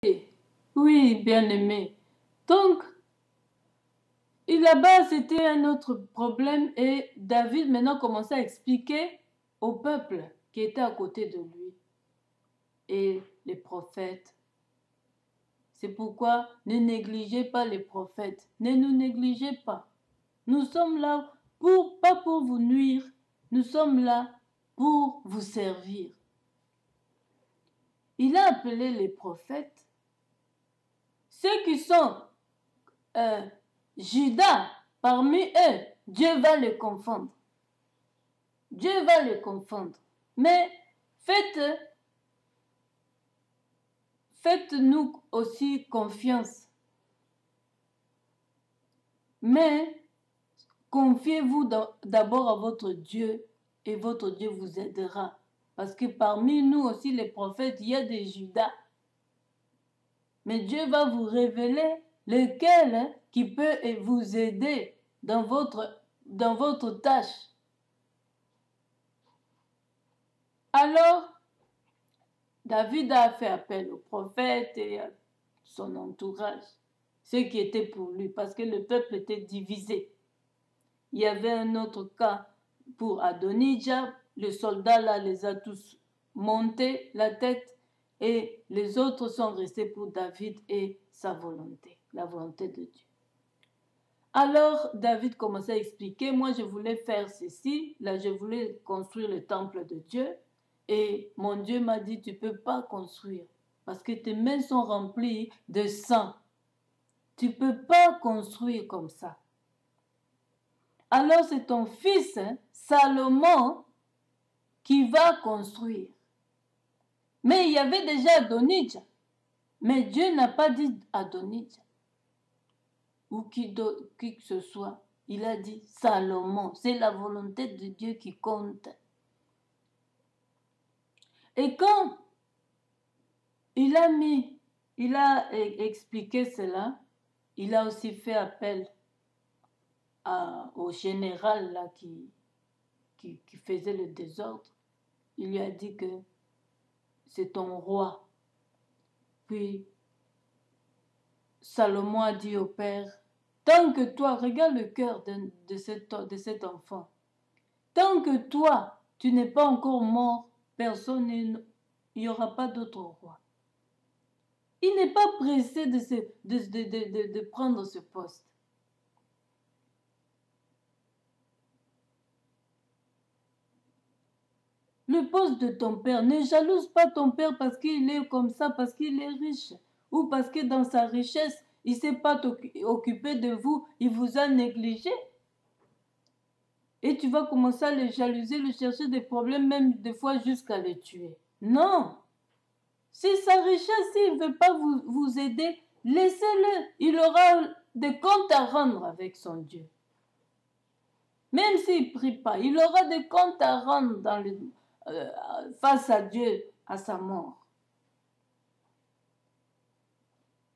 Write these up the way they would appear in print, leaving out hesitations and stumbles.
Oui, bien-aimé. Donc, là-bas, c'était un autre problème et David maintenant commençait à expliquer au peuple qui était à côté de lui et les prophètes. C'est pourquoi ne négligez pas les prophètes. Ne nous négligez pas. Nous sommes là pas pour vous nuire. Nous sommes là pour vous servir. Il a appelé les prophètes. Ceux qui sont Judas, parmi eux, Dieu va les confondre. Dieu va les confondre. Mais faites-nous aussi confiance. Mais confiez-vous d'abord à votre Dieu et votre Dieu vous aidera. Parce que parmi nous aussi, les prophètes, il y a des Judas. Mais Dieu va vous révéler lequel qui peut vous aider dans votre tâche. Alors, David a fait appel aux prophètes et à son entourage, ceux qui étaient pour lui, parce que le peuple était divisé. Il y avait un autre cas pour Adonijah, le soldat là les a tous montés la tête et les autres sont restés pour David et sa volonté, la volonté de Dieu. Alors David commençait à expliquer, moi je voulais faire ceci, là je voulais construire le temple de Dieu et mon Dieu m'a dit tu ne peux pas construire parce que tes mains sont remplies de sang. Tu ne peux pas construire comme ça. Alors c'est ton fils, Salomon, qui va construire. Mais il y avait déjà Adonijah. Mais Dieu n'a pas dit Adonijah. Ou qui que ce soit. Il a dit Salomon. C'est la volonté de Dieu qui compte. Et quand il a expliqué cela, il a aussi fait appel au général là qui faisait le désordre. Il lui a dit que c'est ton roi. Puis Salomon a dit au père, tant que toi, regarde le cœur de cet enfant, tant que toi, tu n'es pas encore mort, personne, il n'y aura pas d'autre roi. Il n'est pas pressé de prendre ce poste. Le poste de ton père, ne jalouse pas ton père parce qu'il est comme ça, parce qu'il est riche, ou parce que dans sa richesse, il ne s'est pas occupé de vous, il vous a négligé. Et tu vas commencer à le jalouser, lui chercher des problèmes, même des fois jusqu'à le tuer. Non. Si sa richesse, s'il ne veut pas vous aider, laissez-le. Il aura des comptes à rendre avec son Dieu. Même s'il ne prie pas, il aura des comptes à rendre face à Dieu à sa mort.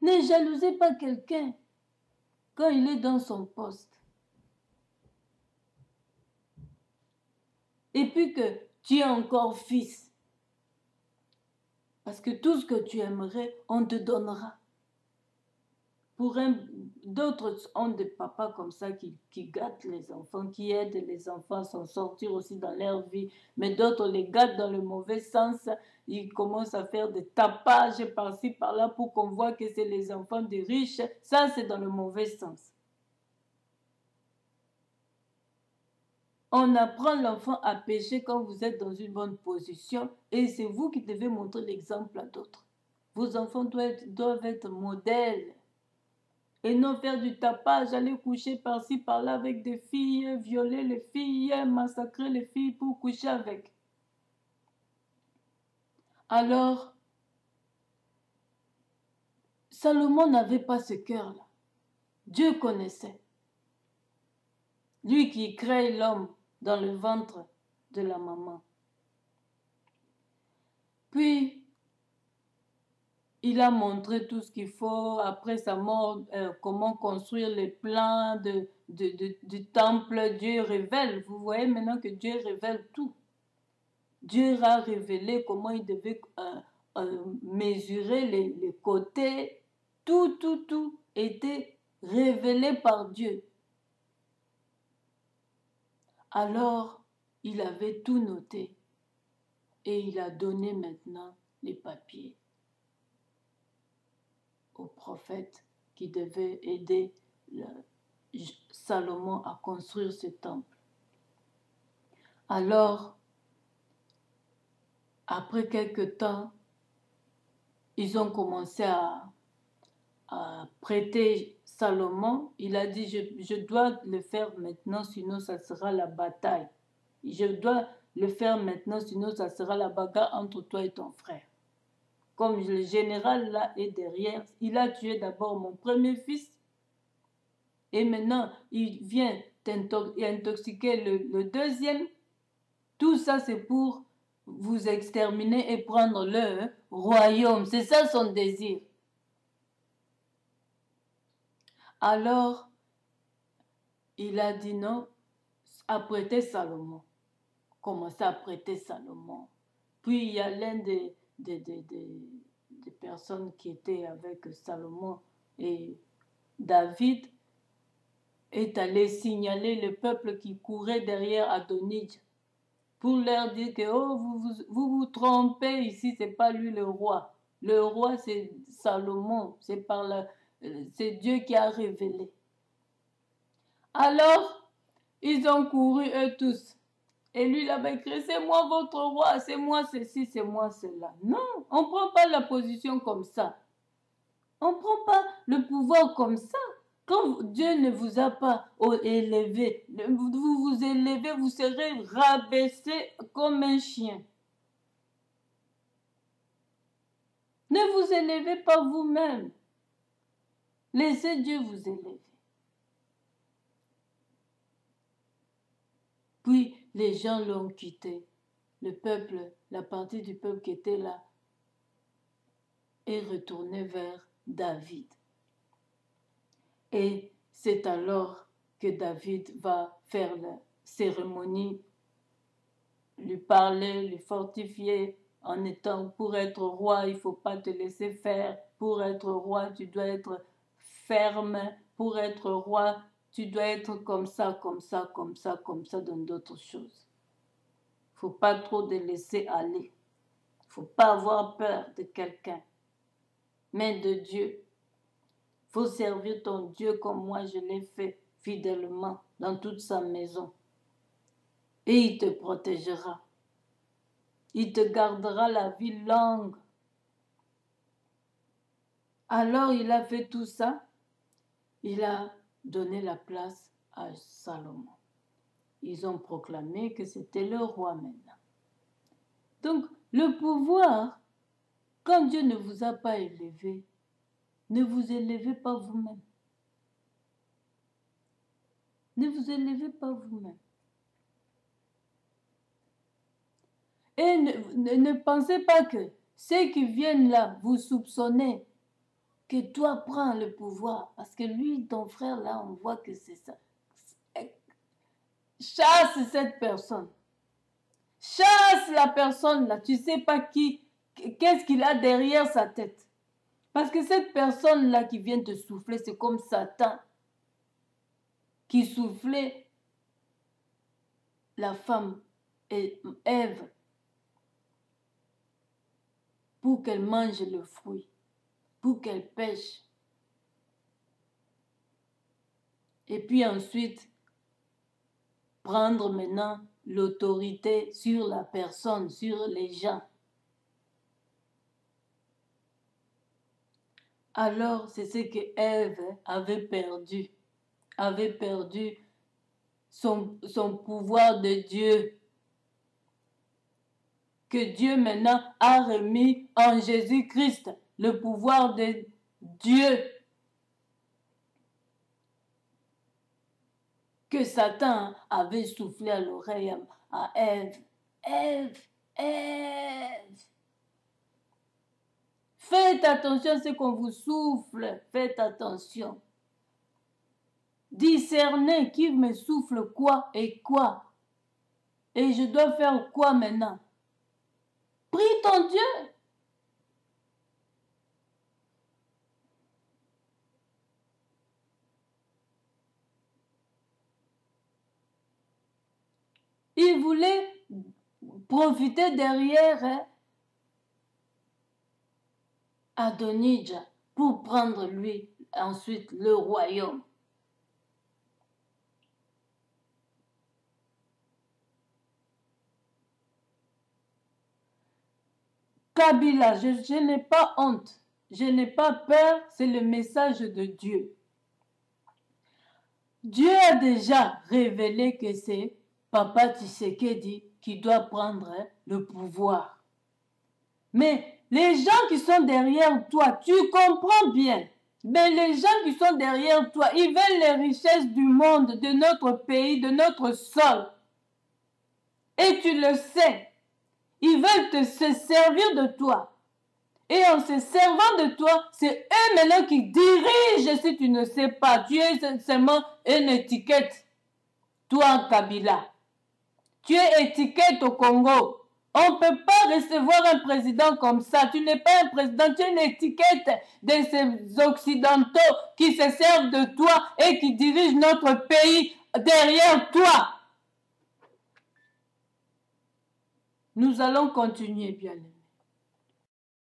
Ne jalousez pas quelqu'un quand il est dans son poste. Et puis que tu es encore fils. Parce que tout ce que tu aimerais, on te donnera. D'autres ont des papas comme ça qui gâtent les enfants, qui aident les enfants à s'en sortir aussi dans leur vie. Mais d'autres les gâtent dans le mauvais sens. Ils commencent à faire des tapages par-ci, par-là pour qu'on voit que c'est les enfants des riches. Ça, c'est dans le mauvais sens. On apprend l'enfant à pécher quand vous êtes dans une bonne position et c'est vous qui devez montrer l'exemple à d'autres. Vos enfants doivent être modèles et non faire du tapage, aller coucher par-ci, par-là avec des filles, violer les filles, massacrer les filles pour coucher avec. Alors, Salomon n'avait pas ce cœur-là. Dieu connaissait. Lui qui crée l'homme dans le ventre de la maman. Puis, il a montré tout ce qu'il faut après sa mort, comment construire les plans du temple. Dieu révèle. Vous voyez maintenant que Dieu révèle tout. Dieu a révélé comment il devait mesurer les côtés, tout était révélé par Dieu. Alors, il avait tout noté et il a donné maintenant les papiers au prophète qui devait aider Salomon à construire ce temple. Alors, après quelque temps, ils ont commencé à prêter Salomon. Il a dit, je dois le faire maintenant, sinon ça sera la bataille. Je dois le faire maintenant, sinon ça sera la bagarre entre toi et ton frère. Comme le général là est derrière, il a tué d'abord mon premier fils et maintenant il vient intoxiquer le deuxième. Tout ça c'est pour vous exterminer et prendre le royaume. C'est ça son désir. Alors, il a dit non, à prêter Salomon. Commencer à prêter Salomon. Puis il y a l'un des personnes qui étaient avec Salomon et David est allé signaler le peuple qui courait derrière Adonijah pour leur dire que oh, vous trompez ici, c'est pas lui le roi. Le roi c'est Salomon, c'est Dieu qui a révélé. Alors, ils ont couru eux tous. Et lui, il avait écrit, c'est moi votre roi, c'est moi ceci, c'est moi cela. Non, on ne prend pas la position comme ça. On ne prend pas le pouvoir comme ça. Quand Dieu ne vous a pas élevé, vous vous élevez, vous serez rabaissé comme un chien. Ne vous élevez pas vous-même. Laissez Dieu vous élever. Puis les gens l'ont quitté. Le peuple, la partie du peuple qui était là, est retournée vers David. Et c'est alors que David va faire la cérémonie, lui parler, lui fortifier en étant, pour être roi, il ne faut pas te laisser faire. Pour être roi, tu dois être ferme. Pour être roi, tu dois être comme ça, comme ça, comme ça, comme ça dans d'autres choses. Il ne faut pas trop te laisser aller. Il ne faut pas avoir peur de quelqu'un, mais de Dieu. Il faut servir ton Dieu comme moi je l'ai fait fidèlement dans toute sa maison. Et il te protégera. Il te gardera la vie longue. Alors il a fait tout ça. Il a donné la place à Salomon. Ils ont proclamé que c'était le roi maintenant. Donc le pouvoir, quand Dieu ne vous a pas élevé, ne vous élevez pas vous-même. Ne vous élevez pas vous-même. Et ne pensez pas que ceux qui viennent là vous soupçonner que toi prends le pouvoir. Parce que lui, ton frère là, on voit que c'est ça. Chasse cette personne. Chasse la personne là. Tu ne sais pas qu'est-ce qu'il a derrière sa tête. Parce que cette personne là qui vient te souffler, c'est comme Satan qui soufflait la femme et Ève pour qu'elle mange le fruit, pour qu'elle pêche. Et puis ensuite, prendre maintenant l'autorité sur la personne, sur les gens. Alors, c'est ce que Ève avait perdu son pouvoir de Dieu, que Dieu maintenant a remis en Jésus-Christ, le pouvoir de Dieu, que Satan avait soufflé à l'oreille à Ève. Ève, faites attention à ce qu'on vous souffle, faites attention. Discernez qui me souffle quoi et quoi. Et je dois faire quoi maintenant? Prie ton Dieu. voulait profiter derrière Adonija pour prendre lui ensuite le royaume. Kabila, je n'ai pas honte, je n'ai pas peur, c'est le message de Dieu. Dieu a déjà révélé que c'est Papa Tshisekedi qui doit prendre le pouvoir. Mais les gens qui sont derrière toi, tu comprends bien, mais les gens qui sont derrière toi, ils veulent les richesses du monde, de notre pays, de notre sol. Et tu le sais. Ils veulent se servir de toi. Et en se servant de toi, c'est eux maintenant qui dirigent si tu ne sais pas. Tu es seulement une étiquette. Toi, Kabila. Tu es étiquette au Congo. On ne peut pas recevoir un président comme ça. Tu n'es pas un président, tu es une étiquette de ces Occidentaux qui se servent de toi et qui dirigent notre pays derrière toi. Nous allons continuer, bien aimé.